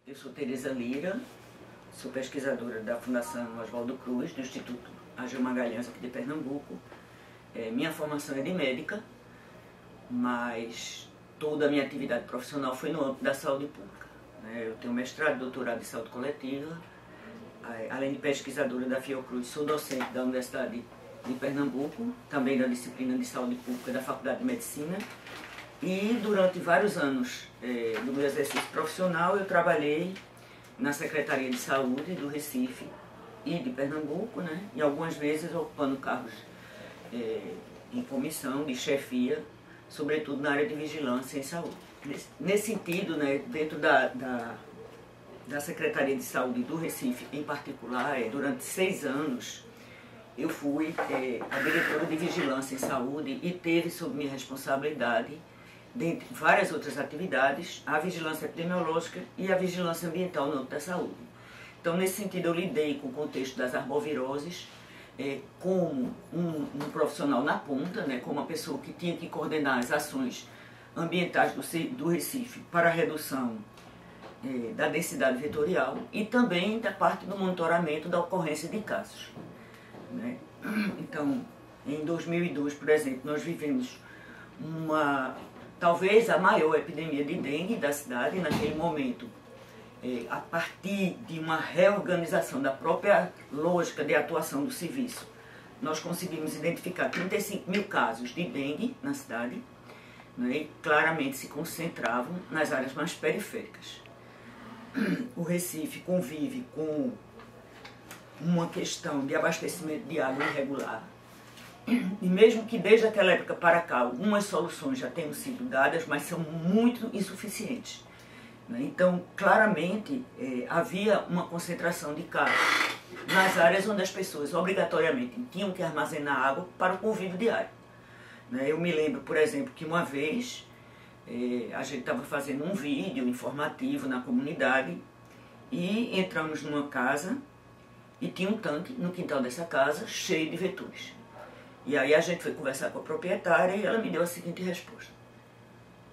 Eu sou Tereza Lira, sou pesquisadora da Fundação Oswaldo Cruz, do Instituto Ageu Magalhães aqui de Pernambuco. Minha formação é de médica, mas toda a minha atividade profissional foi no âmbito da saúde pública. Eu tenho mestrado e doutorado em saúde coletiva, além de pesquisadora da Fiocruz, sou docente da Universidade de Pernambuco, também da disciplina de saúde pública da Faculdade de Medicina. E durante vários anos do meu exercício profissional eu trabalhei na Secretaria de Saúde do Recife e de Pernambuco, e algumas vezes ocupando cargos em comissão de chefia, sobretudo na área de vigilância em saúde. Nesse sentido, dentro da Secretaria de Saúde do Recife em particular, durante 6 anos, eu fui a diretora de vigilância em saúde e teve sob minha responsabilidade, dentre várias outras atividades, a vigilância epidemiológica e a vigilância ambiental no âmbito da saúde. Então, nesse sentido, eu lidei com o contexto das arboviroses como um profissional na ponta, como uma pessoa que tinha que coordenar as ações ambientais do Recife para a redução da densidade vetorial e também da parte do monitoramento da ocorrência de casos. Então, em 2002, por exemplo, nós vivemos talvez a maior epidemia de dengue da cidade. Naquele momento, a partir de uma reorganização da própria lógica de atuação do serviço, nós conseguimos identificar 35 mil casos de dengue na cidade, e claramente se concentravam nas áreas mais periféricas. O Recife convive com uma questão de abastecimento de água irregular, e mesmo que desde aquela época para cá algumas soluções já tenham sido dadas, mas são muito insuficientes. Então, claramente, havia uma concentração de casos nas áreas onde as pessoas obrigatoriamente tinham que armazenar água para o convívio diário. Eu me lembro, por exemplo, que uma vez a gente estava fazendo um vídeo informativo na comunidade e entramos numa casa e tinha um tanque no quintal dessa casa cheio de vetumes. E aí a gente foi conversar com a proprietária e ela me deu a seguinte resposta: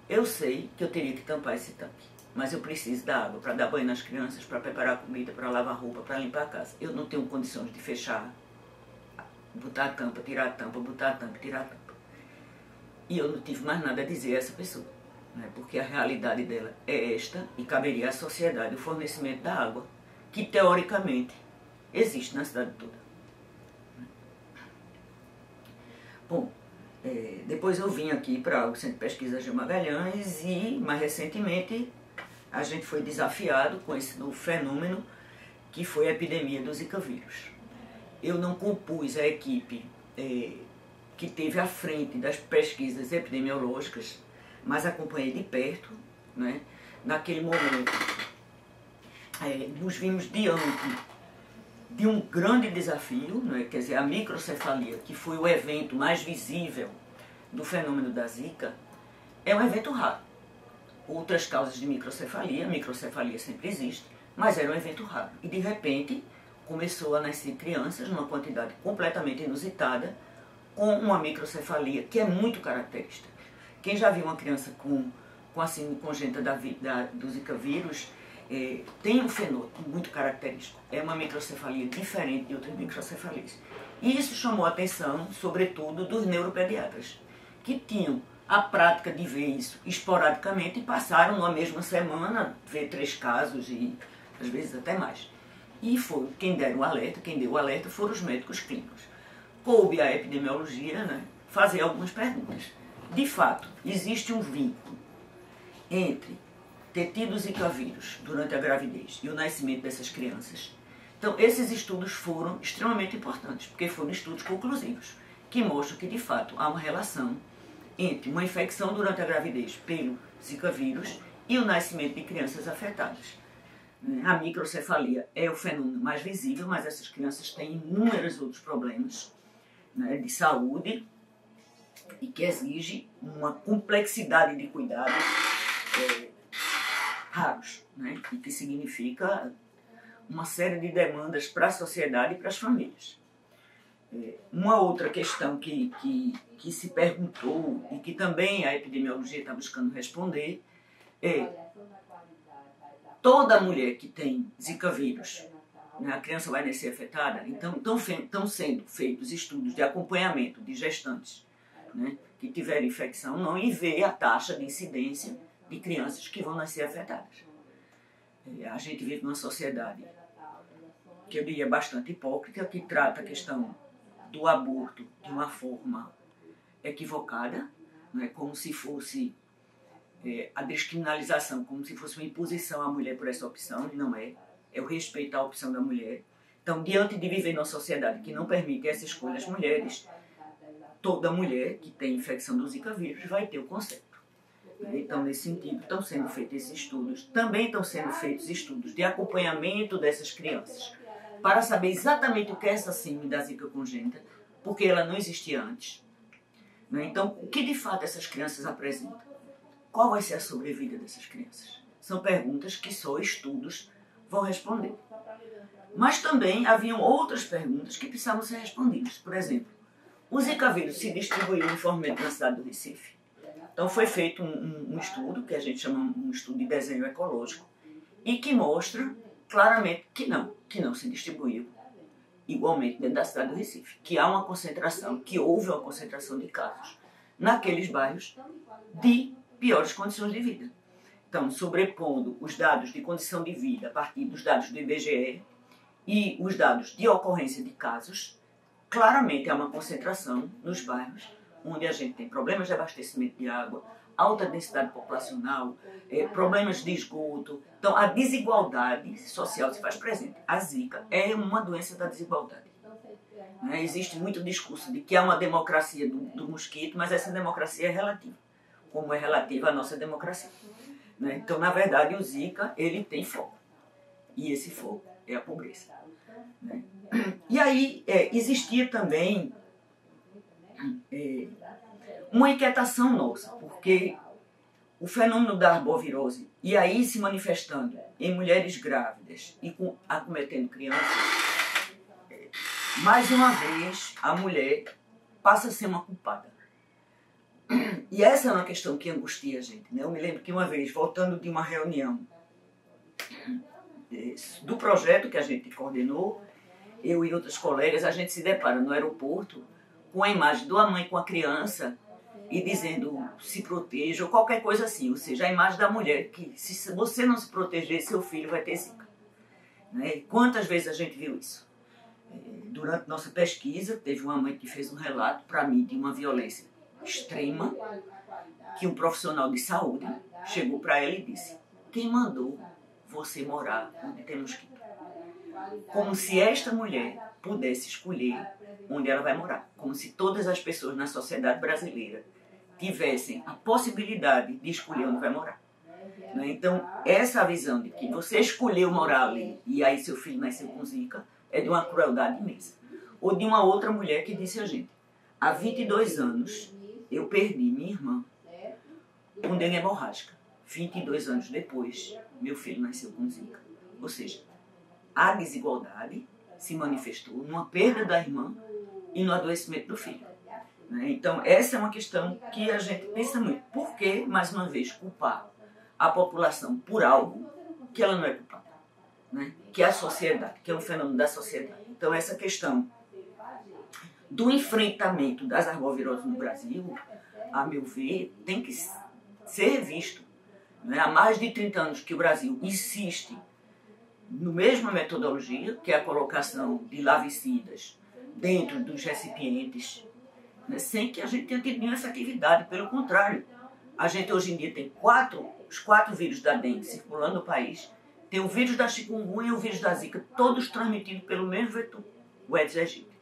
eu sei que eu teria que tampar esse tanque, mas eu preciso da água para dar banho nas crianças, para preparar comida, para lavar roupa, para limpar a casa. Eu não tenho condições de fechar, botar a tampa, tirar a tampa, botar a tampa, tirar a tampa. E eu não tive mais nada a dizer a essa pessoa, porque a realidade dela é esta e caberia à sociedade o fornecimento da água, que teoricamente existe na cidade toda. Bom, depois eu vim aqui para o Centro de Pesquisa Ageu Magalhães e, mais recentemente, a gente foi desafiado com esse novo fenômeno que foi a epidemia do Zika vírus. Eu não compus a equipe que teve à frente das pesquisas epidemiológicas, mas acompanhei de perto. Naquele momento, nos vimos diante de um grande desafio, quer dizer, a microcefalia, que foi o evento mais visível do fenômeno da Zika, é um evento raro. Outras causas de microcefalia sempre existe, mas era um evento raro. E de repente começou a nascer crianças numa quantidade completamente inusitada, com uma microcefalia que é muito característica. Quem já viu uma criança com a síndrome congênita do Zika vírus, tem um fenótipo muito característico. É uma microcefalia diferente de outras microcefalias. E isso chamou a atenção, sobretudo, dos neuropediatras, que tinham a prática de ver isso esporadicamente e passaram numa mesma semana a ver 3 casos e às vezes até mais. E foi quem deu o alerta foram os médicos clínicos. Coube à epidemiologia fazer algumas perguntas. De fato, existe um vínculo entre ter tido Zika vírus durante a gravidez e o nascimento dessas crianças? Então, esses estudos foram extremamente importantes, porque foram estudos conclusivos, que mostram que, de fato, há uma relação entre uma infecção durante a gravidez pelo Zika vírus e o nascimento de crianças afetadas. A microcefalia é o fenômeno mais visível, mas essas crianças têm inúmeros outros problemas de saúde e que exige uma complexidade de cuidados raros, e que significa uma série de demandas para a sociedade e para as famílias. Uma outra questão que se perguntou e que também a epidemiologia está buscando responder é toda mulher que tem Zika vírus, né, a criança vai nascer afetada, então estão sendo feitos estudos de acompanhamento de gestantes, né, que tiveram infecção não, e ver a taxa de incidência de crianças que vão nascer afetadas. A gente vive numa sociedade que eu diria bastante hipócrita, que trata a questão do aborto de uma forma equivocada, né, como se fosse a descriminalização, como se fosse uma imposição à mulher por essa opção, e não é. É o respeito à opção da mulher. Então, diante de viver numa sociedade que não permite essa escolha às mulheres, toda mulher que tem infecção do Zika vírus vai ter o conceito. Então, nesse sentido, estão sendo feitos esses estudos. Também estão sendo feitos estudos de acompanhamento dessas crianças, para saber exatamente o que é essa síndrome da Zika congênita, porque ela não existia antes. Então, o que de fato essas crianças apresentam? Qual vai ser a sobrevida dessas crianças? São perguntas que só estudos vão responder. Mas também haviam outras perguntas que precisavam ser respondidas. Por exemplo, o Zika vírus se distribuiu uniformemente na cidade do Recife. Então foi feito um estudo, que a gente chama um estudo de desenho ecológico, e que mostra claramente que não se distribuiu igualmente dentro da cidade do Recife. Que há uma concentração, que houve uma concentração de casos naqueles bairros de piores condições de vida. Então, sobrepondo os dados de condição de vida a partir dos dados do IBGE e os dados de ocorrência de casos, claramente há uma concentração nos bairros onde a gente tem problemas de abastecimento de água, alta densidade populacional, problemas de esgoto. Então, a desigualdade social se faz presente. A Zika é uma doença da desigualdade. Existe muito discurso de que há uma democracia do mosquito, mas essa democracia é relativa, como é relativa à nossa democracia. Então, na verdade, o Zika ele tem foco. E esse foco é a pobreza. E aí existia também uma inquietação nossa, porque o fenômeno da arbovirose, e aí se manifestando em mulheres grávidas e acometendo crianças, mais uma vez a mulher passa a ser uma culpada. E essa é uma questão que angustia a gente. Eu me lembro que uma vez, voltando de uma reunião do projeto que a gente coordenou, eu e outros colegas, a gente se depara no aeroporto com a imagem de uma mãe com a criança e dizendo se proteja ou qualquer coisa assim. Ou seja, a imagem da mulher que se você não se proteger, seu filho vai ter Zika. Quantas vezes a gente viu isso? Durante nossa pesquisa, teve uma mãe que fez um relato para mim de uma violência extrema, que um profissional de saúde chegou para ela e disse: quem mandou você morar onde tem mosquito? Como se esta mulher pudesse escolher onde ela vai morar. Como se todas as pessoas na sociedade brasileira tivessem a possibilidade de escolher onde vai morar. Então, essa visão de que você escolheu morar ali e aí seu filho nasceu com Zika é de uma crueldade imensa. Ou de uma outra mulher que disse a gente: há 22 anos eu perdi minha irmã com dengue hemorrágica. 22 anos depois, meu filho nasceu com Zika. Ou seja, a desigualdade se manifestou numa perda da irmã e no adoecimento do filho. Então, essa é uma questão que a gente pensa muito. Por que, mais uma vez, culpar a população por algo que ela não é culpada? Que é a sociedade, que é um fenômeno da sociedade. Então, essa questão do enfrentamento das arboviroses no Brasil, a meu ver, tem que ser visto. Há mais de 30 anos que o Brasil insiste na mesma metodologia, que é a colocação de larvicidas dentro dos recipientes, sem que a gente tenha tido nenhuma efetividade. Pelo contrário, a gente hoje em dia tem os 4 vírus da dengue circulando no país, tem o vírus da chikungunya e o vírus da Zika, todos transmitidos pelo mesmo vetor, o Aedes aegypti.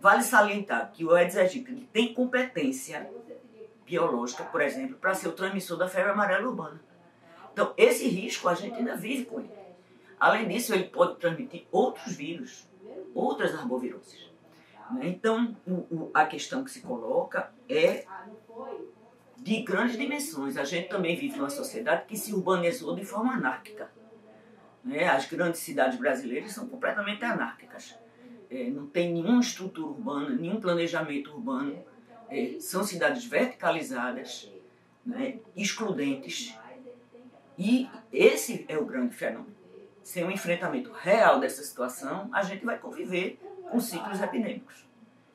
Vale salientar que o Aedes aegypti tem competência biológica, por exemplo, para ser o transmissor da febre amarela urbana. Então, esse risco a gente ainda vive com ele. Além disso, ele pode transmitir outros vírus, outras arboviroses. Então, a questão que se coloca é de grandes dimensões. A gente também vive numa sociedade que se urbanizou de forma anárquica. As grandes cidades brasileiras são completamente anárquicas. Não tem nenhuma estrutura urbana, nenhum planejamento urbano. São cidades verticalizadas, excludentes, E esse é o grande fenômeno. Sem um enfrentamento real dessa situação, a gente vai conviver com ciclos epidêmicos.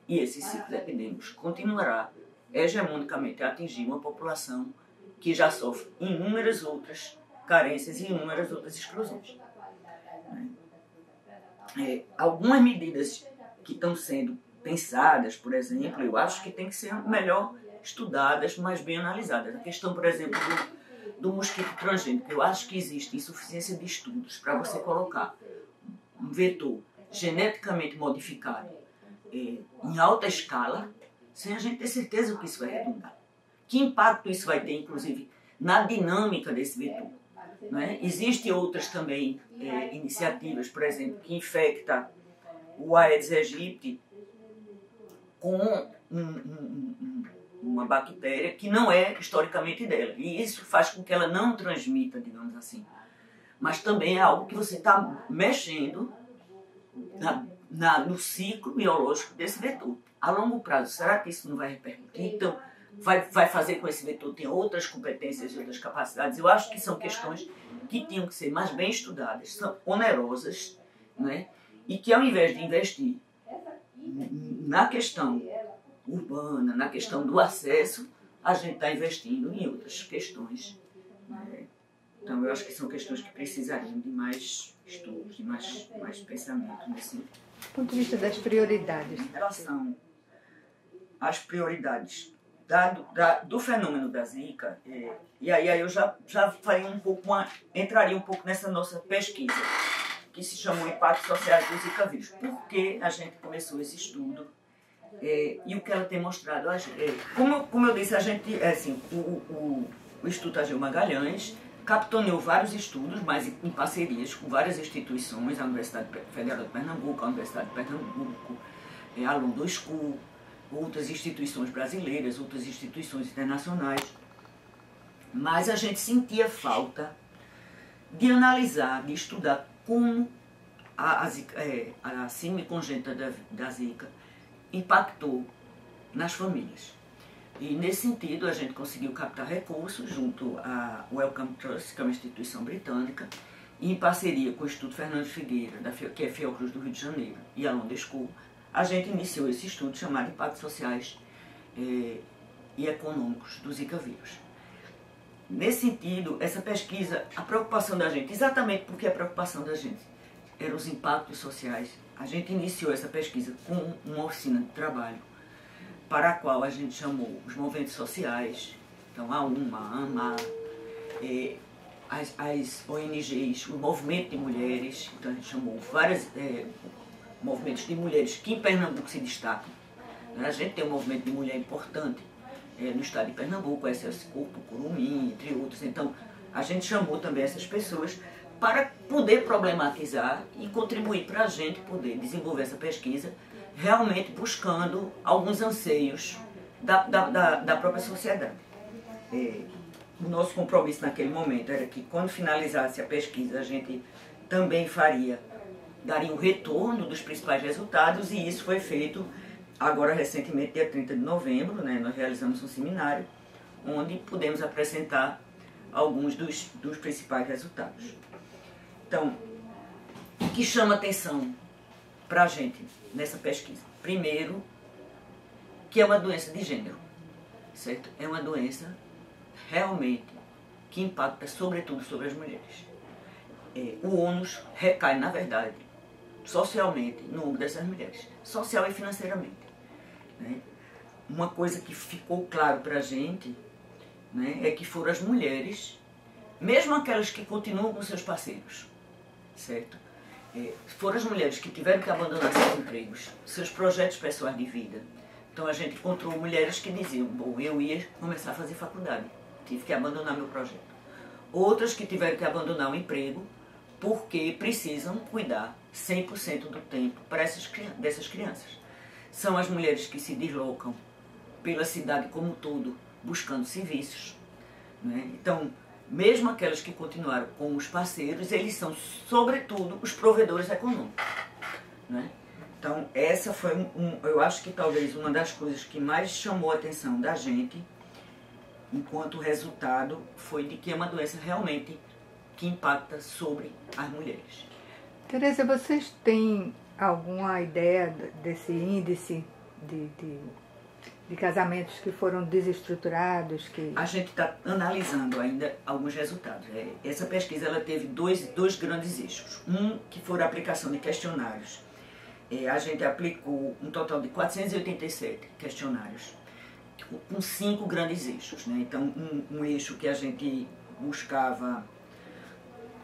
E esses ciclos epidêmicos continuará hegemonicamente a atingir uma população que já sofre inúmeras outras carências e inúmeras outras exclusões. Algumas medidas que estão sendo pensadas, por exemplo, eu acho que tem que ser melhor estudadas, mais bem analisadas. A questão, por exemplo, do mosquito transgênico, eu acho que existe insuficiência de estudos para você colocar um vetor geneticamente modificado em alta escala, sem a gente ter certeza que isso vai redundar. Que impacto isso vai ter, inclusive, na dinâmica desse vetor? Né? Existem outras também iniciativas, por exemplo, que infecta o Aedes aegypti com uma bactéria que não é historicamente dela. E isso faz com que ela não transmita, digamos assim. Mas também é algo que você está mexendo no ciclo biológico desse vetor. A longo prazo, será que isso não vai repercutir? Então, vai fazer com que esse vetor tenha outras competências e outras capacidades? Eu acho que são questões que tinham que ser mais bem estudadas, são onerosas, né? E que ao invés de investir na questão urbana, na questão do acesso, a gente está investindo em outras questões. Né? Então, eu acho que são questões que precisariam de mais estudos, de mais pensamento nesse Do ponto de vista das prioridades. Em relação às prioridades do fenômeno da Zika, e aí eu já faria entraria um pouco nessa nossa pesquisa, que se chamou Impactos Sociais do Zika vírus. Por que a gente começou esse estudo e o que ela tem mostrado? Como eu disse, a gente, o Instituto Ageu Magalhães capitaneou vários estudos, mas em parcerias com várias instituições, a Universidade Federal de Pernambuco, a Universidade de Pernambuco, a London School, outras instituições brasileiras, outras instituições internacionais. Mas a gente sentia falta de analisar, de estudar como a síndrome congênita da Zika impactou nas famílias. E nesse sentido a gente conseguiu captar recursos junto à Wellcome Trust, que é uma instituição britânica, e em parceria com o Instituto Fernando Figueira, que é Fiocruz do Rio de Janeiro, e a London School, a gente iniciou esse estudo chamado Impactos Sociais e Econômicos do Zika vírus. Nesse sentido, essa pesquisa, a preocupação da gente, exatamente porque a preocupação da gente eram os impactos sociais, a gente iniciou essa pesquisa com uma oficina de trabalho, para a qual a gente chamou os movimentos sociais, então a UMA, a AMA, as ONGs, o movimento de mulheres, então a gente chamou vários movimentos de mulheres que em Pernambuco se destacam. A gente tem um movimento de mulher importante no estado de Pernambuco, o SOS Corpo, Curumim, entre outros. Então a gente chamou também essas pessoas para poder problematizar e contribuir para a gente poder desenvolver essa pesquisa, realmente buscando alguns anseios da própria sociedade. O nosso compromisso naquele momento era que quando finalizasse a pesquisa a gente também daria um retorno dos principais resultados, e isso foi feito agora recentemente, dia 30 de novembro, né, nós realizamos um seminário onde pudemos apresentar alguns dos principais resultados. Então, o que chama atenção para a gente nessa pesquisa? Primeiro, que é uma doença de gênero, certo? É uma doença realmente que impacta sobretudo sobre as mulheres. O ônus recai, na verdade, socialmente no ombro dessas mulheres, social e financeiramente. Né? Uma coisa que ficou claro para a gente, né, é que foram as mulheres, mesmo aquelas que continuam com seus parceiros, certo? Foram as mulheres que tiveram que abandonar seus empregos, seus projetos pessoais de vida. Então a gente encontrou mulheres que diziam, bom, eu ia começar a fazer faculdade, tive que abandonar meu projeto. Outras que tiveram que abandonar o emprego porque precisam cuidar 100% do tempo dessas crianças. São as mulheres que se deslocam pela cidade como um todo, buscando serviços. Né? Então, mesmo aquelas que continuaram com os parceiros, eles são, sobretudo, os provedores econômicos. Né? Então, essa foi, eu acho que talvez uma das coisas que mais chamou a atenção da gente, enquanto resultado, foi de que é uma doença realmente que impacta sobre as mulheres. Tereza, vocês têm alguma ideia desse índice de casamentos que foram desestruturados? A gente está analisando ainda alguns resultados. Essa pesquisa ela teve dois grandes eixos. Um que foi a aplicação de questionários. A gente aplicou um total de 487 questionários, com 5 grandes eixos, né? Então, um eixo que a gente buscava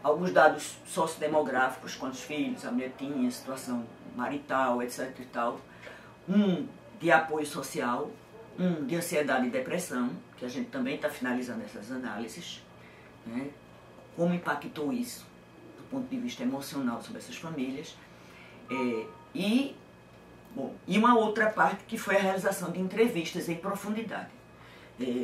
alguns dados sociodemográficos, quantos filhos a mulher tinha, situação marital, etc. e tal. Um de apoio social, um de ansiedade e depressão, que a gente também está finalizando essas análises, né? Como impactou isso do ponto de vista emocional sobre essas famílias. E uma outra parte que foi a realização de entrevistas em profundidade.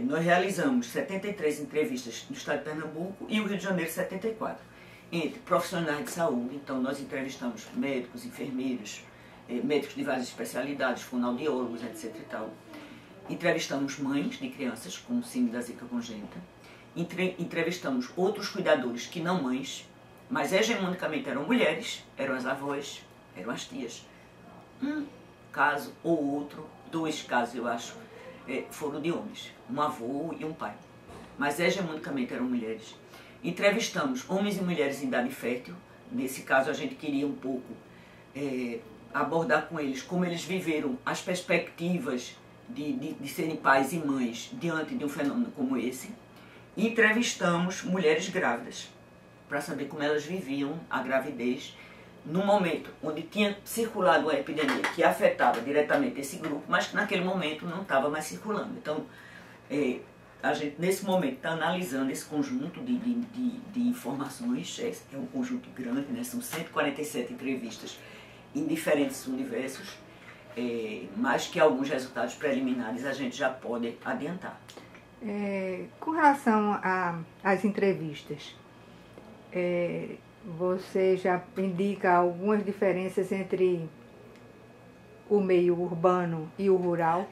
Nós realizamos 73 entrevistas no estado de Pernambuco e o Rio de Janeiro 74, entre profissionais de saúde. Então nós entrevistamos médicos, enfermeiros, médicos de várias especialidades, fonoaudiólogos, etc. e tal. Entrevistamos mães de crianças com síndrome da zika congênita. Entrevistamos outros cuidadores que não mães, mas hegemonicamente eram mulheres, eram as avós, eram as tias. Um caso ou outro, 2 casos eu acho, foram de homens, um avô e um pai. Mas hegemonicamente eram mulheres. Entrevistamos homens e mulheres em idade fértil. Nesse caso a gente queria um pouco abordar com eles como eles viveram as perspectivas de serem pais e mães diante de um fenômeno como esse. E entrevistamos mulheres grávidas para saber como elas viviam a gravidez no momento onde tinha circulado uma epidemia que afetava diretamente esse grupo, mas que naquele momento não estava mais circulando. Então, a gente nesse momento está analisando esse conjunto de informações. É um conjunto grande, né? São 147 entrevistas em diferentes universos, mas que alguns resultados preliminares a gente já pode adiantar. Com relação às entrevistas, você já indica algumas diferenças entre o meio urbano e o rural?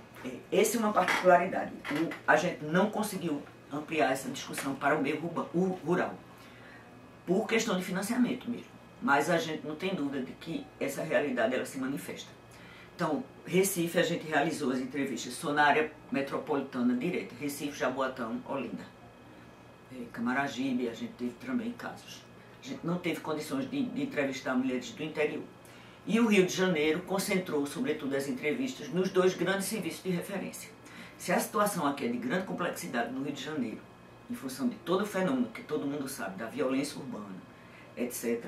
Essa é uma particularidade. A gente não conseguiu ampliar essa discussão para o meio rural, por questão de financiamento mesmo. Mas a gente não tem dúvida de que essa realidade ela se manifesta. Então, Recife, a gente realizou as entrevistas só na área metropolitana direta. Recife, Jaboatão, Olinda. Camaragibe, a gente teve também casos. A gente não teve condições de entrevistar mulheres do interior. E o Rio de Janeiro concentrou, sobretudo, as entrevistas nos 2 grandes serviços de referência. Se a situação aqui é de grande complexidade no Rio de Janeiro, em função de todo o fenômeno que todo mundo sabe, da violência urbana, etc.,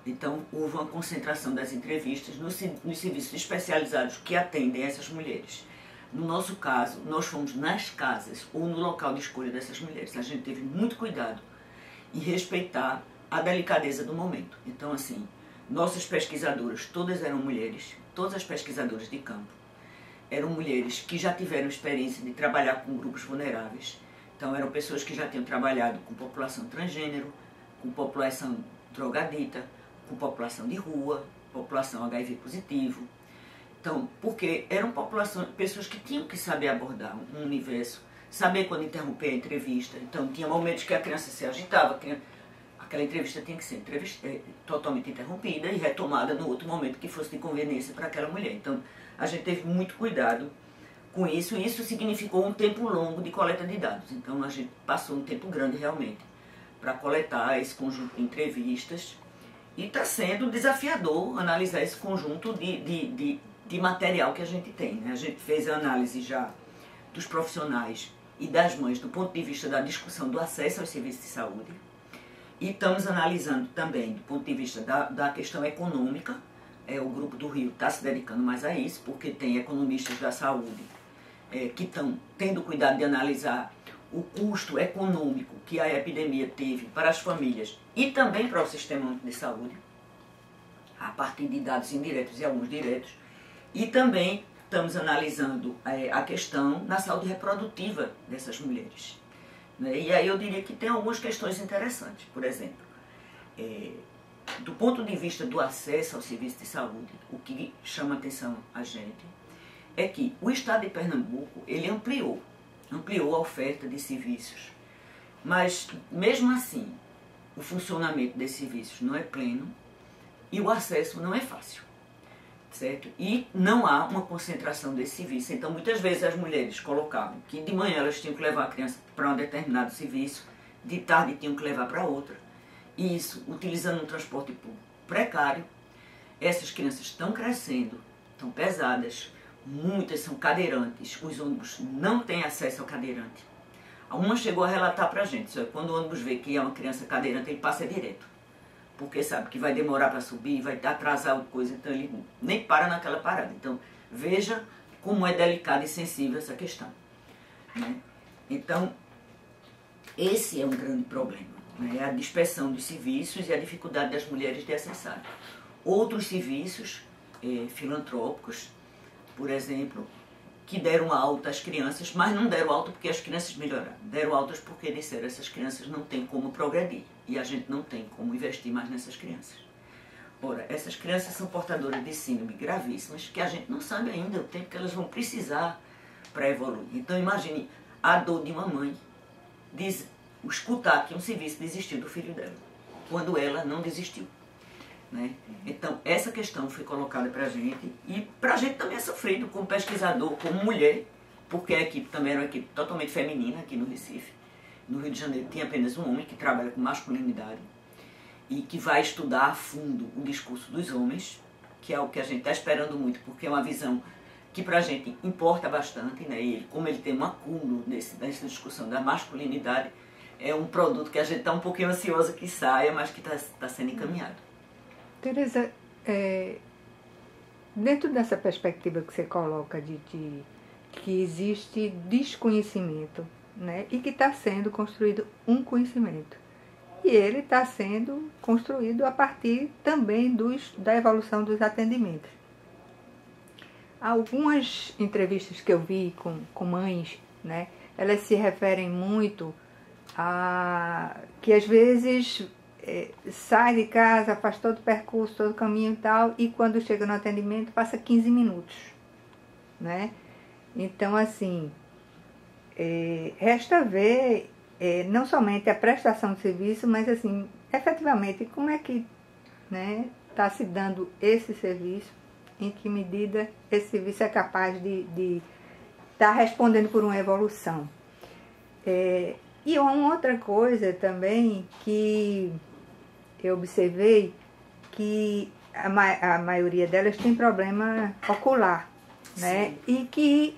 então houve uma concentração das entrevistas nos serviços especializados que atendem essas mulheres. No nosso caso, nós fomos nas casas ou no local de escolha dessas mulheres. A gente teve muito cuidado em respeitar a delicadeza do momento. Então, assim, nossas pesquisadoras, todas eram mulheres, todas as pesquisadoras de campo, eram mulheres que já tiveram experiência de trabalhar com grupos vulneráveis. Então, eram pessoas que já tinham trabalhado com população transgênero, com população drogadita, com população de rua, população HIV positivo. Então, porque eram pessoas que tinham que saber abordar um universo, saber quando interromper a entrevista. Então, tinha momentos que a criança se agitava, aquela entrevista tinha que ser totalmente interrompida e retomada no outro momento que fosse de conveniência para aquela mulher. Então, a gente teve muito cuidado com isso, e isso significou um tempo longo de coleta de dados. Então, a gente passou um tempo grande realmente para coletar esse conjunto de entrevistas, e está sendo desafiador analisar esse conjunto de material que a gente tem, né? A gente fez a análise já dos profissionais e das mães do ponto de vista da discussão do acesso aos serviços de saúde. E estamos analisando também do ponto de vista da questão econômica. O Grupo do Rio está se dedicando mais a isso, porque tem economistas da saúde que estão tendo cuidado de analisar o custo econômico que a epidemia teve para as famílias e também para o sistema único de saúde, a partir de dados indiretos e alguns diretos. E também estamos analisando a questão na saúde reprodutiva dessas mulheres. E aí eu diria que tem algumas questões interessantes. Por exemplo, do ponto de vista do acesso ao serviço de saúde, o que chama atenção a gente é que o Estado de Pernambuco ele ampliou a oferta de serviços, mas mesmo assim o funcionamento desses serviços não é pleno e o acesso não é fácil, certo? E não há uma concentração desse serviço. Então, muitas vezes as mulheres colocavam que de manhã elas tinham que levar a criança para um determinado serviço, de tarde tinham que levar para outra. E isso, utilizando um transporte público precário, essas crianças estão crescendo, estão pesadas, muitas são cadeirantes, os ônibus não têm acesso ao cadeirante. Uma chegou a relatar para a gente, quando o ônibus vê que é uma criança cadeirante, ele passa direto, porque sabe que vai demorar para subir, vai atrasar alguma coisa, então ele nem para naquela parada. Então, veja como é delicada e sensível essa questão, né? Então, esse é um grande problema, né? A dispersão dos serviços e a dificuldade das mulheres de acessar. Outros serviços filantrópicos, por exemplo, que deram alta às crianças, mas não deram alta porque as crianças melhoraram. Deram altas porque disseram essas crianças não têm como progredir e a gente não tem como investir mais nessas crianças. Ora, essas crianças são portadoras de síndrome gravíssimas que a gente não sabe ainda o tempo que elas vão precisar para evoluir. Então imagine a dor de uma mãe escutar que um serviço desistiu do filho dela, quando ela não desistiu, né? Então, essa questão foi colocada para a gente, e para a gente também é sofrido como pesquisador, como mulher, porque a equipe também era uma equipe totalmente feminina aqui no Recife. No Rio de Janeiro tinha apenas um homem que trabalha com masculinidade e que vai estudar a fundo o discurso dos homens, que é o que a gente está esperando muito, porque é uma visão que para a gente importa bastante, né? E como ele tem um acúmulo nessa discussão da masculinidade, é um produto que a gente está um pouquinho ansioso que saia, mas que está sendo encaminhado. Tereza, dentro dessa perspectiva que você coloca de que existe desconhecimento, né, e que está sendo construído um conhecimento, e ele está sendo construído a partir também da evolução dos atendimentos. Algumas entrevistas que eu vi com mães, né, elas se referem muito a que às vezes sai de casa, faz todo o percurso, todo o caminho e tal, e quando chega no atendimento passa 15 minutos, né? Então, assim, resta ver não somente a prestação de serviço, mas, assim, efetivamente, como é que, né, está se dando esse serviço, em que medida esse serviço é capaz de estar respondendo por uma evolução. E uma outra coisa também que eu observei, que a maioria delas tem problema ocular, né? E que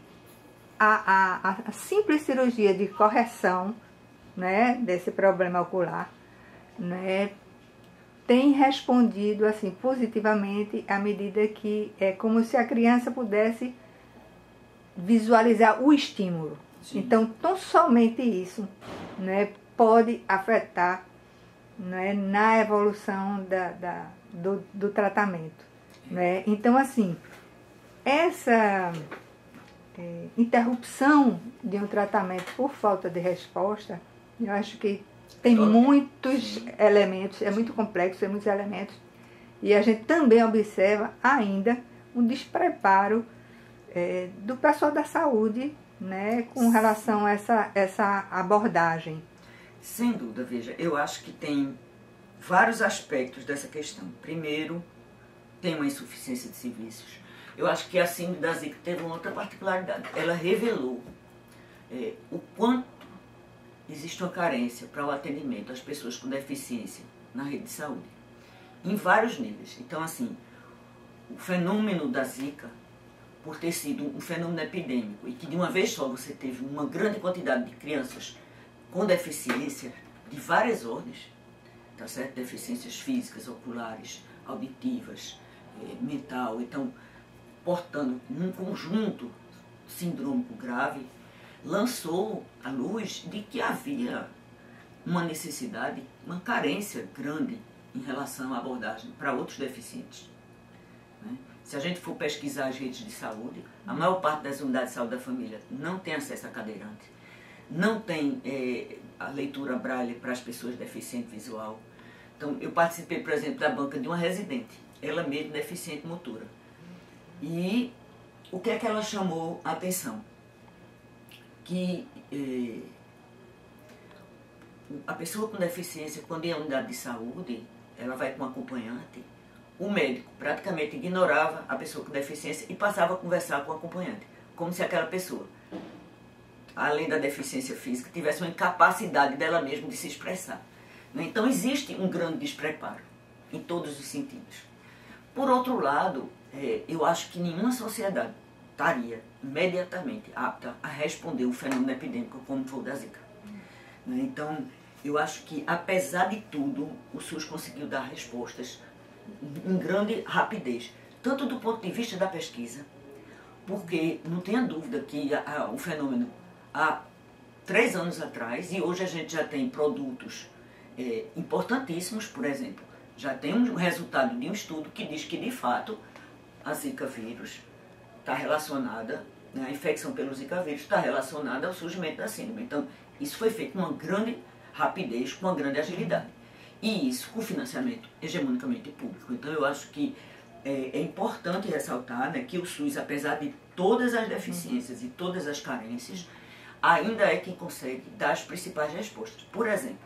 a simples cirurgia de correção, né, desse problema ocular, né, tem respondido assim positivamente à medida que é como se a criança pudesse visualizar o estímulo. Sim. Então, tão somente isso, né, pode afetar, né, na evolução do tratamento, né? Então, assim, essa interrupção de um tratamento por falta de resposta, eu acho que tem muitos elementos, é muito complexo, tem muitos elementos, e a gente também observa ainda um despreparo do pessoal da saúde, né, com relação a essa abordagem. Sem dúvida, veja, eu acho que tem vários aspectos dessa questão. Primeiro, tem uma insuficiência de serviços. Eu acho que a síndrome da Zika teve uma outra particularidade. Ela revelou o quanto existe uma carência para o atendimento às pessoas com deficiência na rede de saúde, em vários níveis. Então, assim, o fenômeno da Zika, por ter sido um fenômeno epidêmico e que de uma vez só você teve uma grande quantidade de crianças com deficiência de várias ordens, tá certo? Deficiências físicas, oculares, auditivas, mental, então, portando um conjunto sindrômico grave, lançou à luz de que havia uma necessidade, uma carência grande em relação à abordagem para outros deficientes, né? Se a gente for pesquisar as redes de saúde, a maior parte das unidades de saúde da família não tem acesso a cadeirante, não tem a leitura braille para as pessoas deficientes visual. Então, eu participei, por exemplo, da banca de uma residente, ela mesma deficiente motora. E o que é que ela chamou a atenção? Que a pessoa com deficiência, quando ia à unidade de saúde, ela vai com um acompanhante, o médico praticamente ignorava a pessoa com deficiência e passava a conversar com o acompanhante, como se aquela pessoa, além da deficiência física, tivesse uma incapacidade dela mesma de se expressar. Então existe um grande despreparo, em todos os sentidos. Por outro lado, eu acho que nenhuma sociedade estaria imediatamente apta a responder um fenômeno epidêmico como foi o da Zika. Então, eu acho que, apesar de tudo, o SUS conseguiu dar respostas em grande rapidez, tanto do ponto de vista da pesquisa, porque não tenha dúvida que o fenômeno há 3 anos atrás, e hoje a gente já tem produtos importantíssimos, por exemplo, já tem um resultado de um estudo que diz que, de fato, a Zika vírus está relacionada, a infecção pelo Zika vírus está relacionada ao surgimento da síndrome. Então, isso foi feito com uma grande rapidez, com uma grande agilidade. E isso com financiamento hegemonicamente público. Então, eu acho que é importante ressaltar, né, que o SUS, apesar de todas as deficiências e todas as carências, ainda é quem consegue dar as principais respostas. Por exemplo,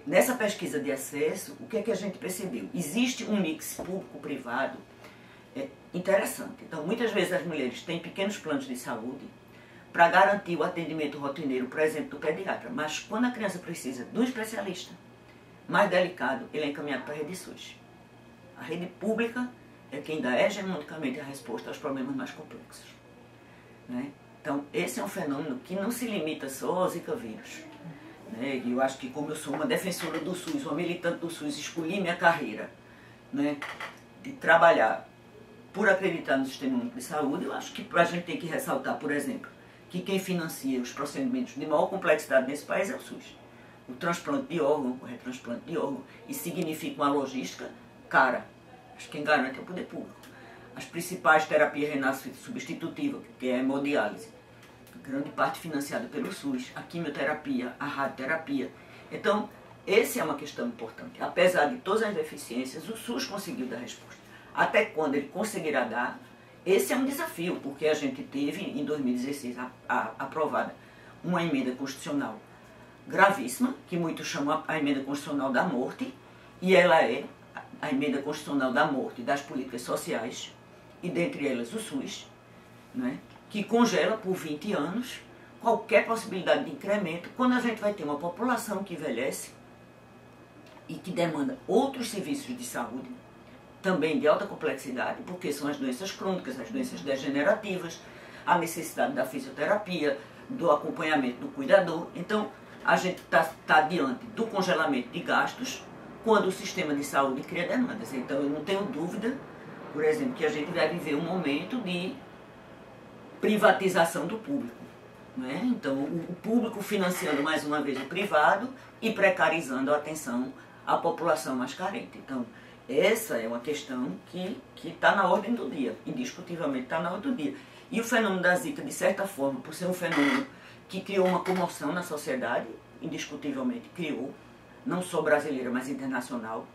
nessa pesquisa de acesso, o que é que a gente percebeu? Existe um mix público-privado interessante. Então, muitas vezes as mulheres têm pequenos planos de saúde para garantir o atendimento rotineiro, por exemplo, do pediatra. Mas quando a criança precisa do especialista mais delicado, ele é encaminhado para a rede SUS. A rede pública é quem dá hegemonicamente a resposta aos problemas mais complexos. Né? Então, esse é um fenômeno que não se limita só ao Zika vírus. Né? E eu acho que, como eu sou uma defensora do SUS, uma militante do SUS, escolhi minha carreira, né, de trabalhar por acreditar no sistema único de saúde, eu acho que a gente tem que ressaltar, por exemplo, que quem financia os procedimentos de maior complexidade nesse país é o SUS. O transplante de órgão, o retransplante de órgão, isso significa uma logística cara. Acho que quem garante é o poder público. As principais terapias renais substitutivas, que é a hemodiálise, grande parte financiada pelo SUS, a quimioterapia, a radioterapia. Então, essa é uma questão importante. Apesar de todas as deficiências, o SUS conseguiu dar resposta. Até quando ele conseguirá dar, esse é um desafio, porque a gente teve, em 2016, aprovada uma emenda constitucional gravíssima, que muitos chamam a emenda constitucional da morte, e ela é a emenda constitucional da morte das políticas sociais, e dentre elas o SUS, né, que congela por 20 anos qualquer possibilidade de incremento, quando a gente vai ter uma população que envelhece e que demanda outros serviços de saúde, também de alta complexidade, porque são as doenças crônicas, as doenças degenerativas, a necessidade da fisioterapia, do acompanhamento do cuidador. Então, a gente está diante do congelamento de gastos quando o sistema de saúde cria demandas. Então, eu não tenho dúvida, por exemplo, que a gente vai viver um momento de privatização do público. Né? Então, o público financiando mais uma vez o privado e precarizando a atenção à população mais carente. Então, essa é uma questão que está na ordem do dia, indiscutivelmente está na ordem do dia. E o fenômeno da Zika, de certa forma, por ser um fenômeno que criou uma comoção na sociedade, indiscutivelmente criou, não só brasileira, mas internacional.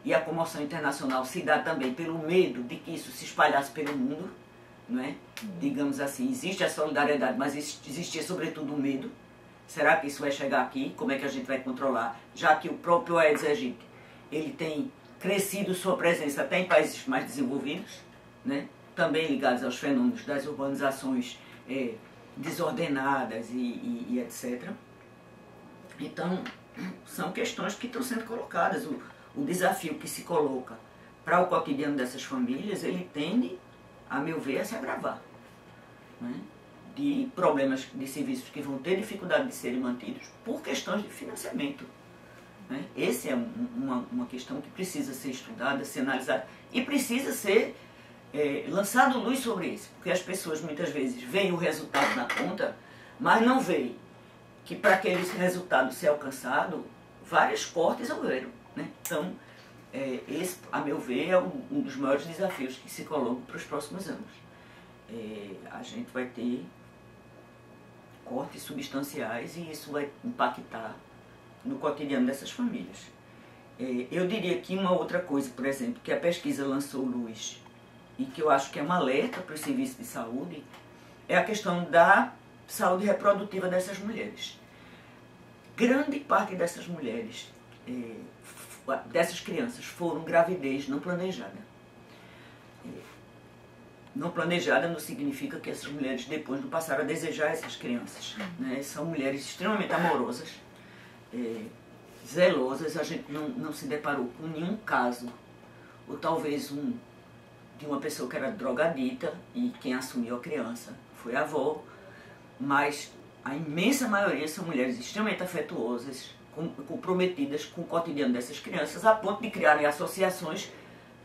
E a comoção internacional se dá também pelo medo de que isso se espalhasse pelo mundo, não é? Digamos assim, existe a solidariedade, mas existia sobretudo o medo. Será que isso vai chegar aqui? Como é que a gente vai controlar? Já que o próprio Aedes aegypti, ele tem crescido sua presença até em países mais desenvolvidos, né? Também ligados aos fenômenos das urbanizações desordenadas e etc. Então, são questões que estão sendo colocadas. O desafio que se coloca para o cotidiano dessas famílias, ele tende, a meu ver, a se agravar. Né? De problemas de serviços que vão ter dificuldade de serem mantidos por questões de financiamento. Né? Essa é uma questão que precisa ser estudada, ser analisada e precisa ser lançado luz sobre isso, porque as pessoas muitas vezes veem o resultado na ponta, mas não veem que para aquele resultado ser alcançado, vários cortes houveram. Né? Então, esse, a meu ver, é um dos maiores desafios que se colocam para os próximos anos. A gente vai ter cortes substanciais e isso vai impactar no cotidiano dessas famílias. Eu diria que uma outra coisa, por exemplo, que a pesquisa lançou luz e que eu acho que é um alerta para os serviços de saúde, é a questão da saúde reprodutiva dessas mulheres. grande parte dessas mulheres, dessas crianças, foram gravidez não planejada. Não planejada não significa que essas mulheres depois não passaram a desejar essas crianças, né? São mulheres extremamente amorosas, zelosas. A gente não se deparou com nenhum caso, ou talvez de uma pessoa que era drogadita e quem assumiu a criança foi a avó, mas a imensa maioria são mulheres extremamente afetuosas, comprometidas com o cotidiano dessas crianças, a ponto de criarem associações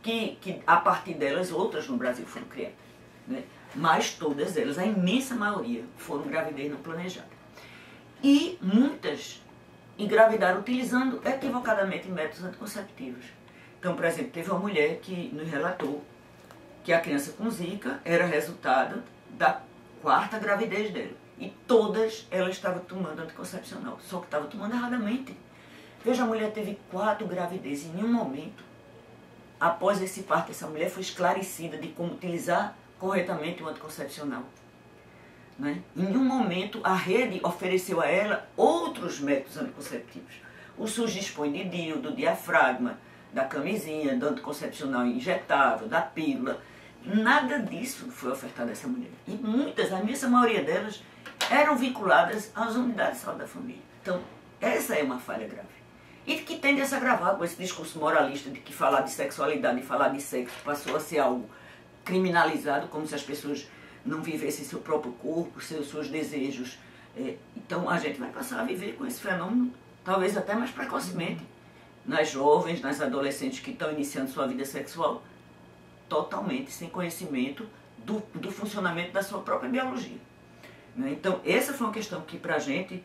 que a partir delas outras no Brasil foram criadas, né? Mas todas elas, a imensa maioria, foram gravidez não planejada. E muitas engravidaram utilizando equivocadamente métodos anticonceptivos. Então, por exemplo, teve uma mulher que nos relatou que a criança com Zika era resultado da 4ª gravidez dela. E todas elas estavam tomando anticoncepcional, só que estava tomando erradamente. Veja, a mulher teve 4 gravidezes. Em nenhum momento, após esse parto, essa mulher foi esclarecida de como utilizar corretamente o anticoncepcional, né? Em nenhum momento a rede ofereceu a ela outros métodos anticonceptivos. O SUS dispõe de DIU, do diafragma, da camisinha, do anticoncepcional injetável, da pílula. Nada disso foi ofertado a essa mulher. E muitas, a imensa maioria delas, eram vinculadas às unidades de saúde da família. Então, essa é uma falha grave. E que tende a se agravar com esse discurso moralista de que falar de sexualidade e falar de sexo passou a ser algo criminalizado, como se as pessoas não vivessem seu próprio corpo, seus desejos. Então, a gente vai passar a viver com esse fenômeno, talvez até mais precocemente, nas jovens, nas adolescentes que estão iniciando sua vida sexual, totalmente sem conhecimento do funcionamento da sua própria biologia. Então, essa foi uma questão que para a gente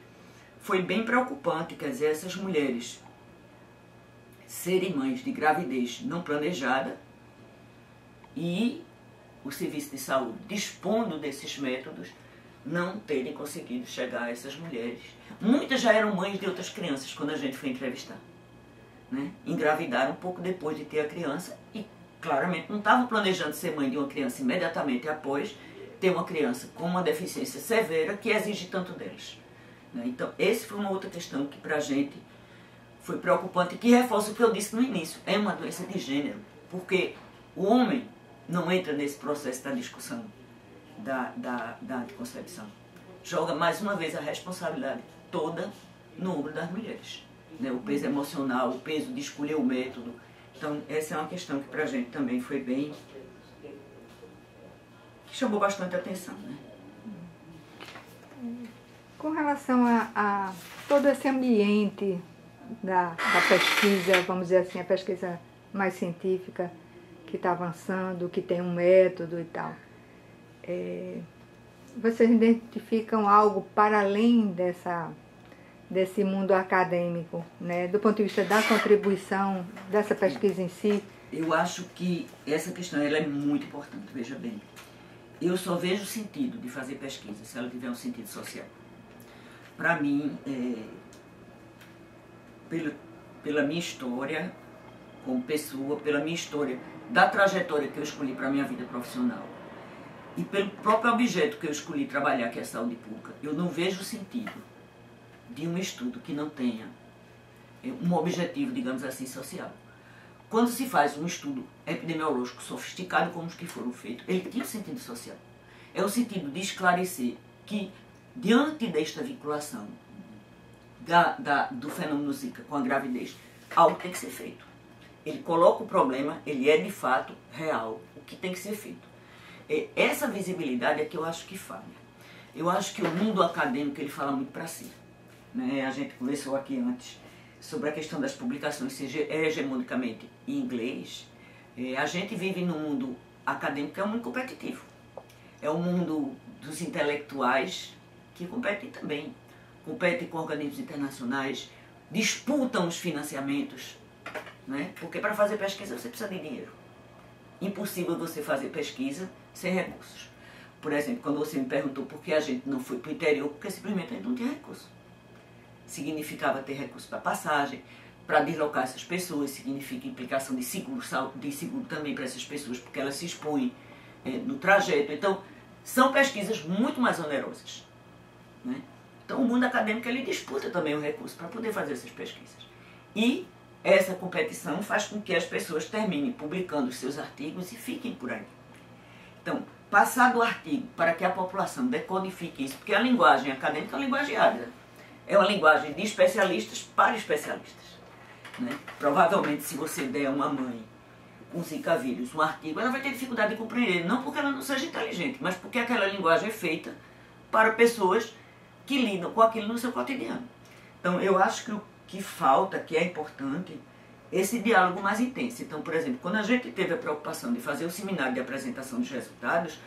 foi bem preocupante, quer dizer, essas mulheres serem mães de gravidez não planejada e o serviço de saúde dispondo desses métodos não terem conseguido chegar a essas mulheres. Muitas já eram mães de outras crianças quando a gente foi entrevistar, né? Engravidaram um pouco depois de ter a criança e claramente não estavam planejando ser mãe de uma criança imediatamente após ter uma criança com uma deficiência severa que exige tanto delas, né? Então, essa foi uma outra questão que para a gente foi preocupante, que reforça o que eu disse no início. É uma doença de gênero, porque o homem não entra nesse processo da discussão da anticoncepção. Joga mais uma vez a responsabilidade toda no ombro das mulheres, né? O peso emocional, o peso de escolher o método. Então, essa é uma questão que para a gente também foi bem... que chamou bastante atenção, né? Com relação a todo esse ambiente da pesquisa, vamos dizer assim, a pesquisa mais científica, que está avançando, que tem um método e tal, vocês identificam algo para além desse mundo acadêmico, né? Do ponto de vista da contribuição dessa pesquisa em si? Eu acho que essa questão ela é muito importante, veja bem. Eu só vejo sentido de fazer pesquisa se ela tiver um sentido social. Para mim, pela minha história como pessoa, pela minha história, da trajetória que eu escolhi para a minha vida profissional e pelo próprio objeto que eu escolhi trabalhar, que é a saúde pública, eu não vejo sentido de um estudo que não tenha um objetivo, digamos assim, social. Quando se faz um estudo epidemiológico sofisticado como os que foram feitos, ele tinha um sentido social. É o sentido de esclarecer que, diante desta vinculação do fenômeno Zika com a gravidez, algo tem que ser feito. Ele coloca o problema, ele é de fato real, o que tem que ser feito. Essa visibilidade é que eu acho que falha. Eu acho que o mundo acadêmico ele fala muito para si, né? A gente conversou aqui antes sobre a questão das publicações ser hegemonicamente em inglês. A gente vive num mundo acadêmico que é um mundo competitivo. É o mundo dos intelectuais que competem também. Competem com organismos internacionais, disputam os financiamentos, né? Porque para fazer pesquisa você precisa de dinheiro. Impossível você fazer pesquisa sem recursos. Por exemplo, quando você me perguntou por que a gente não foi para o interior, porque simplesmente a gente não tinha recurso. Significava ter recurso para passagem, para deslocar essas pessoas, significa implicação de seguro também para essas pessoas, porque elas se expõem no trajeto. Então, são pesquisas muito mais onerosas, né? Então o mundo acadêmico ele disputa também o recurso para poder fazer essas pesquisas. E essa competição faz com que as pessoas terminem publicando os seus artigos e fiquem por aí. Então, passar do artigo para que a população decodifique isso, porque a linguagem acadêmica é uma linguagem árida. É uma linguagem de especialistas para especialistas. Né? Provavelmente, se você der a uma mãe com Zika vírus um artigo, ela vai ter dificuldade de compreender, não porque ela não seja inteligente, mas porque aquela linguagem é feita para pessoas que lidam com aquilo no seu cotidiano. Então, eu acho que o que falta, que é importante, esse diálogo mais intenso. Então, por exemplo, quando a gente teve a preocupação de fazer o seminário de apresentação dos resultados,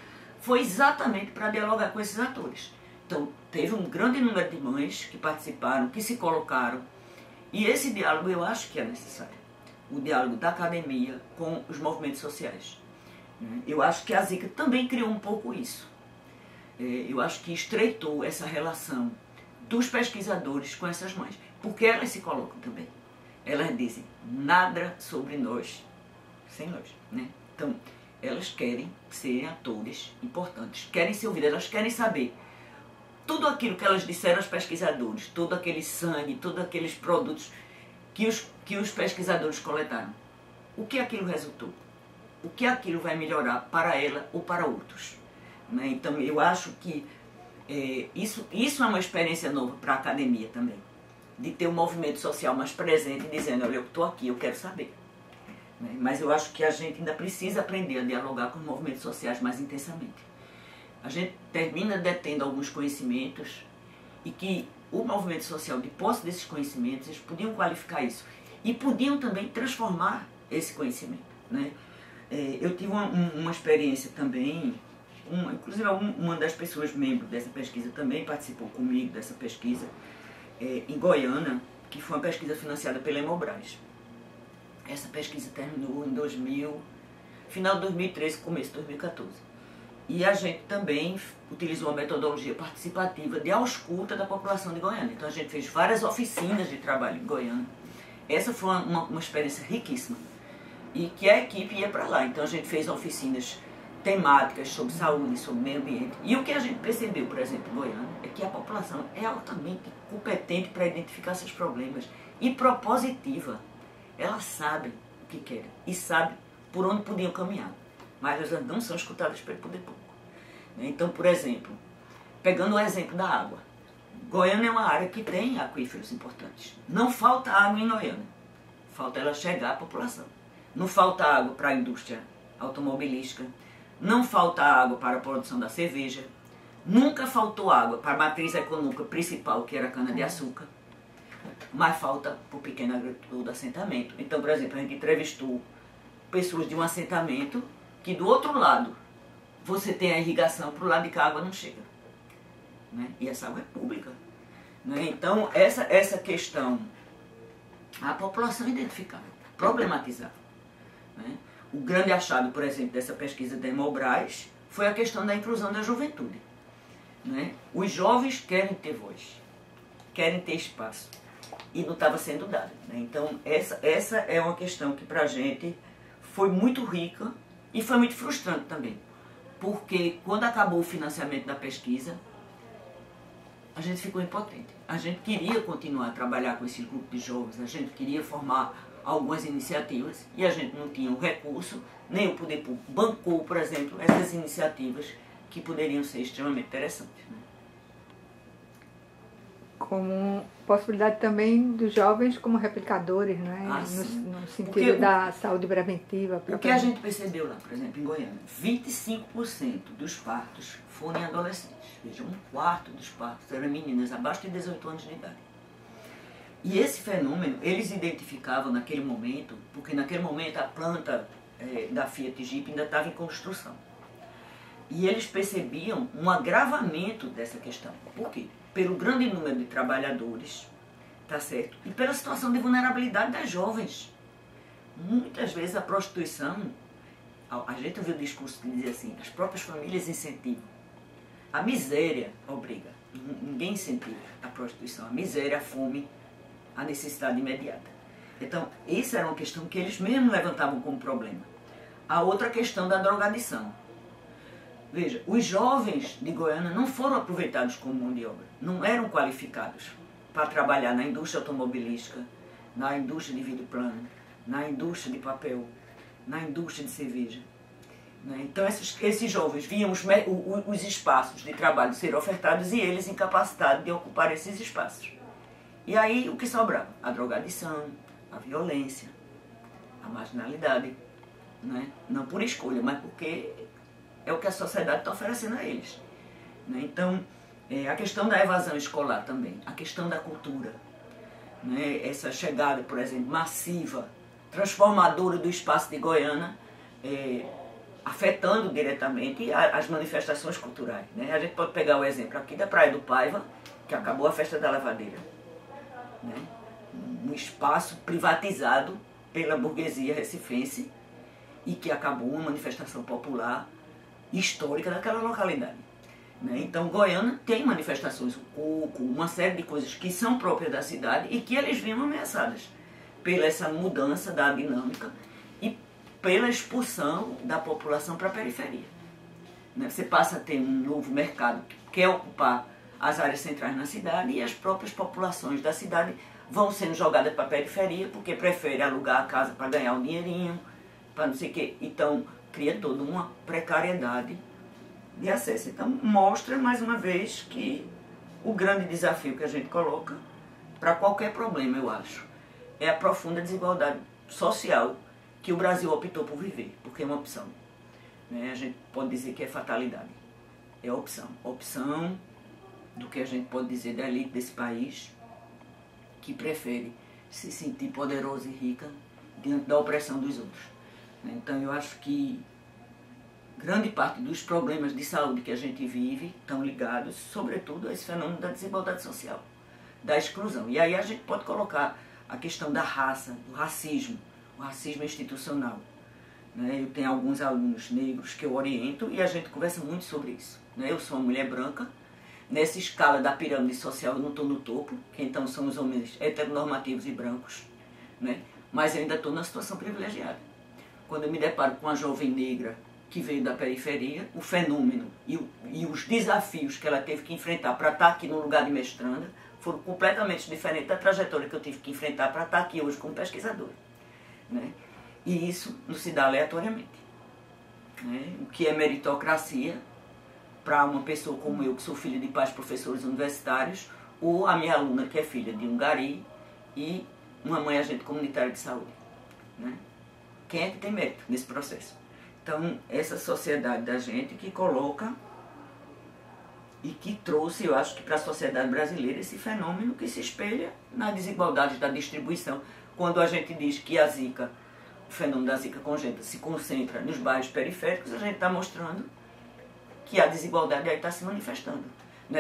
foi exatamente para dialogar com esses atores. Então, teve um grande número de mães que participaram, que se colocaram, e esse diálogo eu acho que é necessário. O diálogo da academia com os movimentos sociais. Eu acho que a Zika também criou um pouco isso. Eu acho que estreitou essa relação dos pesquisadores com essas mães, porque elas se colocam também. Elas dizem nada sobre nós sem nós, né? Então, elas querem ser atores importantes, querem ser ouvidas, elas querem saber tudo aquilo que elas disseram aos pesquisadores, todo aquele sangue, todos aqueles produtos que os pesquisadores coletaram. O que aquilo resultou? O que aquilo vai melhorar para ela ou para outros? Né? Então, eu acho que isso é uma experiência nova para a academia também. De ter um movimento social mais presente, dizendo, olha, eu estou aqui, eu quero saber. Né? Mas eu acho que a gente ainda precisa aprender a dialogar com os movimentos sociais mais intensamente. A gente termina detendo alguns conhecimentos e que o movimento social, de posse desses conhecimentos, eles podiam qualificar isso. E podiam também transformar esse conhecimento. Né? Eu tive uma experiência também, inclusive uma das pessoas membros dessa pesquisa também participou comigo dessa pesquisa, em Goiânia, que foi uma pesquisa financiada pela Hemobras. Essa pesquisa terminou em final de 2013, começo de 2014. E a gente também utilizou uma metodologia participativa de ausculta da população de Goiânia. Então a gente fez várias oficinas de trabalho em Goiânia. Essa foi uma experiência riquíssima. E que a equipe ia para lá. Então a gente fez oficinas temáticas sobre saúde, sobre meio ambiente. E o que a gente percebeu, por exemplo, em Goiânia, é que a população é altamente competente para identificar seus problemas e propositiva. Ela sabe o que quer e sabe por onde podiam caminhar, mas elas não são escutadas pelo poder público. Então, por exemplo, pegando o exemplo da água, Goiânia é uma área que tem aquíferos importantes. Não falta água em Goiânia, falta ela chegar à população. Não falta água para a indústria automobilística, não falta água para a produção da cerveja, nunca faltou água para a matriz econômica principal, que era a cana-de-açúcar, mas falta para o pequeno agricultor do assentamento. Então, por exemplo, a gente entrevistou pessoas de um assentamento que do outro lado você tem a irrigação, para o lado de cá a água não chega. Né? E essa água é pública. Né? Então, essa questão, a população identificava, problematizava. Né? O grande achado, por exemplo, dessa pesquisa da Hemobras foi a questão da inclusão da juventude. Né? Os jovens querem ter voz, querem ter espaço, e não estava sendo dado. Né? Então, essa é uma questão que para a gente foi muito rica e foi muito frustrante também. Porque quando acabou o financiamento da pesquisa, a gente ficou impotente. A gente queria continuar a trabalhar com esse grupo de jovens, a gente queria formar algumas iniciativas e a gente não tinha o recurso, nem o poder público bancou, por exemplo, essas iniciativas que poderiam ser extremamente interessantes. Né? Como possibilidade também dos jovens como replicadores, não é? No sentido da saúde preventiva. O que a gente percebeu lá, por exemplo, em Goiânia, 25% dos partos foram em adolescentes. Veja, 1/4 dos partos eram meninas abaixo de 18 anos de idade. E esse fenômeno, eles identificavam naquele momento, porque naquele momento a planta da Fiat Jeep ainda estava em construção. E eles percebiam um agravamento dessa questão. Por quê? Pelo grande número de trabalhadores, tá certo? E pela situação de vulnerabilidade das jovens. Muitas vezes a prostituição, a gente ouviu o discurso que dizia assim, as próprias famílias incentivam. A miséria obriga, ninguém incentiva a prostituição. A miséria, a fome, a necessidade imediata. Então, isso era uma questão que eles mesmos levantavam como problema. A outra questão da drogadição. Veja, os jovens de Goiânia não foram aproveitados como mão de obra, não eram qualificados para trabalhar na indústria automobilística, na indústria de vidro plano, na indústria de papel, na indústria de cerveja. Então esses jovens viam os espaços de trabalho ser ofertados e eles incapacitados de ocupar esses espaços. E aí o que sobrava? A drogadição, a violência, a marginalidade, não por escolha, mas porque é o que a sociedade está oferecendo a eles. Então, a questão da evasão escolar também, a questão da cultura, essa chegada, por exemplo, massiva, transformadora do espaço de Goiânia, afetando diretamente as manifestações culturais. A gente pode pegar o exemplo aqui da Praia do Paiva, que acabou a festa da lavadeira. Um espaço privatizado pela burguesia recifense e que acabou uma manifestação popular histórica daquela localidade. Então Goiânia tem manifestações, o coco, uma série de coisas que são próprias da cidade e que eles vinham ameaçadas pela essa mudança da dinâmica e pela expulsão da população para a periferia. Você passa a ter um novo mercado que quer ocupar as áreas centrais na cidade e as próprias populações da cidade vão sendo jogadas para a periferia porque preferem alugar a casa para ganhar um dinheirinho, para não sei o quê. Então, cria toda uma precariedade de acesso. Então, mostra mais uma vez que o grande desafio que a gente coloca para qualquer problema, eu acho, é a profunda desigualdade social que o Brasil optou por viver, porque é uma opção. A gente pode dizer que é fatalidade. É opção. Opção do que a gente pode dizer da elite desse país, que prefere se sentir poderosa e rica diante da opressão dos outros. Então eu acho que grande parte dos problemas de saúde que a gente vive estão ligados, sobretudo, a esse fenômeno da desigualdade social, da exclusão. E aí a gente pode colocar a questão da raça, do racismo, o racismo institucional. Eu tenho alguns alunos negros que eu oriento e a gente conversa muito sobre isso. Eu sou uma mulher branca, nessa escala da pirâmide social eu não estou no topo, que então são os homens heteronormativos e brancos, mas eu ainda estou numa situação privilegiada. Quando eu me deparo com uma jovem negra que veio da periferia, o fenômeno e os desafios que ela teve que enfrentar para estar aqui no lugar de mestranda foram completamente diferentes da trajetória que eu tive que enfrentar para estar aqui hoje como pesquisadora. E isso não se dá aleatoriamente. O que é meritocracia para uma pessoa como eu, que sou filha de pais professores universitários, ou a minha aluna, que é filha de um gari e uma mãe agente comunitária de saúde. Quem é que tem mérito nesse processo? Então, essa sociedade da gente que coloca e que trouxe, eu acho que para a sociedade brasileira, esse fenômeno que se espelha na desigualdade da distribuição. Quando a gente diz que a zika, o fenômeno da zika congênita se concentra nos bairros periféricos, a gente está mostrando que a desigualdade aí está se manifestando.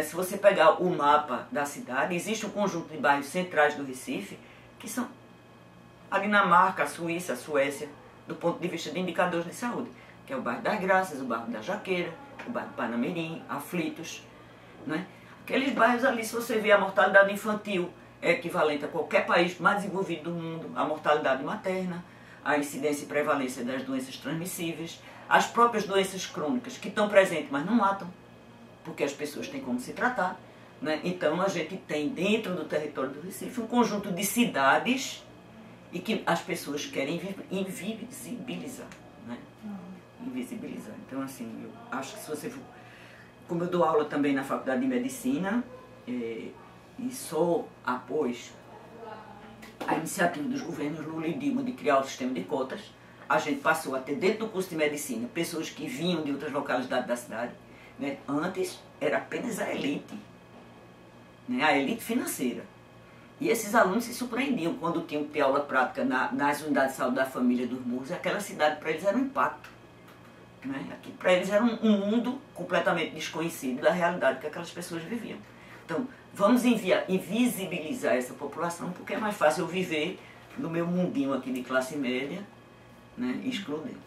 Se você pegar o mapa da cidade, existe um conjunto de bairros centrais do Recife, que são a Dinamarca, a Suíça, a Suécia, do ponto de vista de indicadores de saúde, que é o bairro das Graças, o bairro da Jaqueira, o bairro Panamirim, Aflitos. Aqueles bairros ali, se você vê a mortalidade infantil, é equivalente a qualquer país mais desenvolvido do mundo, a mortalidade materna, a incidência e prevalência das doenças transmissíveis, as próprias doenças crônicas que estão presentes, mas não matam, porque as pessoas têm como se tratar. Então a gente tem dentro do território do Recife um conjunto de cidades e que as pessoas querem invisibilizar. Invisibilizar. Então, assim, eu acho que se você for... Como eu dou aula também na Faculdade de Medicina, e só após a iniciativa dos governos Lula e Dilma de criar o sistema de cotas, a gente passou a ter dentro do curso de medicina pessoas que vinham de outras localidades da cidade. Antes era apenas a elite financeira. E esses alunos se surpreendiam quando tinham que ter aula prática nas unidades de saúde da família dos Morros. Aquela cidade para eles era um impacto. Aqui para eles era um mundo completamente desconhecido da realidade que aquelas pessoas viviam. Então, vamos invisibilizar essa população, porque é mais fácil eu viver no meu mundinho aqui de classe média, excludente.